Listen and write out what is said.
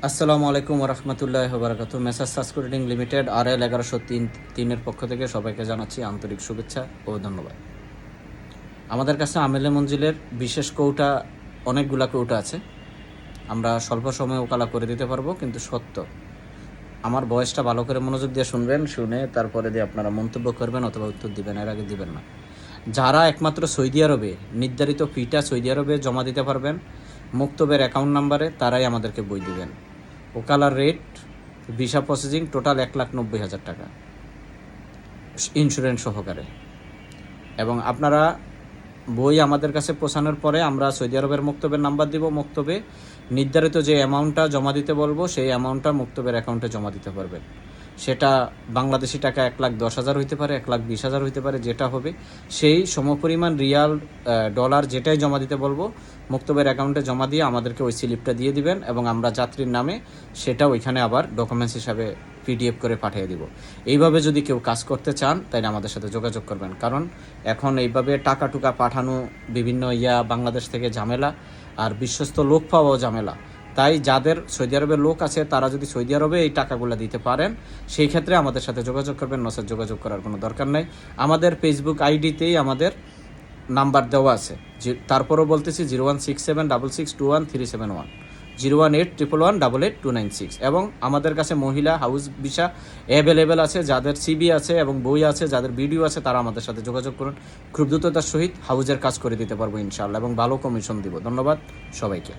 আসসালামু আলাইকুম ওরহমতুল্লাহ বারাকাতু। Messrs SASCO trading limited RL 1103-এর পক্ষ থেকে সবাইকে জানাচ্ছি আন্তরিক শুভেচ্ছা ও ধন্যবাদ। আমাদের কাছে আমেলে মঞ্জিলের বিশেষ কৌটা অনেকগুলা কৌটা আছে। আমরা স্বল্প সময়ে ওকালা করে দিতে পারবো, কিন্তু সত্য আমার বয়সটা ভালো করে মনোযোগ দিয়ে শুনবেন, শুনে তারপরে দিয়ে আপনারা মন্তব্য করবেন অথবা উত্তর দিবেন, এর আগে দিবেন না। যারা একমাত্র সৌদি আরবে নির্ধারিত ফিটা সৌদি আরবে জমা দিতে পারবেন মুক্তবের অ্যাকাউন্ট নাম্বারে, তারাই আমাদেরকে বই দিবেন। ওকালার রেট, ভিসা প্রসেসিং টোটাল 1,90,000 টাকা ইন্স্যুরেন্স সহকারে। এবং আপনারা বই আমাদের কাছে পৌঁছানোর পরে আমরা সৌদি আরবের মুক্তবের নাম্বার দিব। মুক্তবে নির্ধারিত যে অ্যামাউন্টটা জমা দিতে বলবো সেই অ্যামাউন্টটা মুক্তবের অ্যাকাউন্টে জমা দিতে পারবেন। সেটা বাংলাদেশি টাকা 1,10,000 হইতে পারে, 1,20,000 হইতে পারে, যেটা হবে সেই সমপরিমাণ রিয়াল ডলার যেটাই জমা দিতে বলবো মুক্তবের অ্যাকাউন্টে জমা দিয়ে আমাদেরকে ওই স্লিপটা দিয়ে দিবেন, এবং আমরা যাত্রীর নামে সেটা ওইখানে আবার ডকুমেন্টস হিসাবে PDF করে পাঠিয়ে দিব। এইভাবে যদি কেউ কাজ করতে চান তাহলে আমাদের সাথে যোগাযোগ করবেন, কারণ এখন এইভাবে টাকা টুকা পাঠানো বিভিন্ন বাংলাদেশ থেকে ঝামেলা, আর বিশ্বস্ত লোক পাওয়াও ঝামেলা। তাই যাদের সৌদি আরবের লোক আছে তারা যদি সৌদি আরবে এই টাকাগুলো দিতে পারেন সেই ক্ষেত্রে আমাদের সাথে যোগাযোগ করবেন, নচেত যোগাযোগ করার কোনো দরকার নেই। আমাদের ফেসবুক আইডিতেই আমাদের নাম্বার দেওয়া আছে। তারপরও বলতেছি 0167662137 018111888296। এবং আমাদের কাছে মহিলা হাউস ভিসা অ্যাভেলেবেল আছে, যাদের CV আছে এবং বই আছে, যাদের ভিডিও আছে, তারা আমাদের সাথে যোগাযোগ করুন। খুব দ্রুততার সহিত হাউজের কাজ করে দিতে পারবো ইনশাআল্লাহ, এবং ভালো কমিশন দিব। ধন্যবাদ সবাইকে।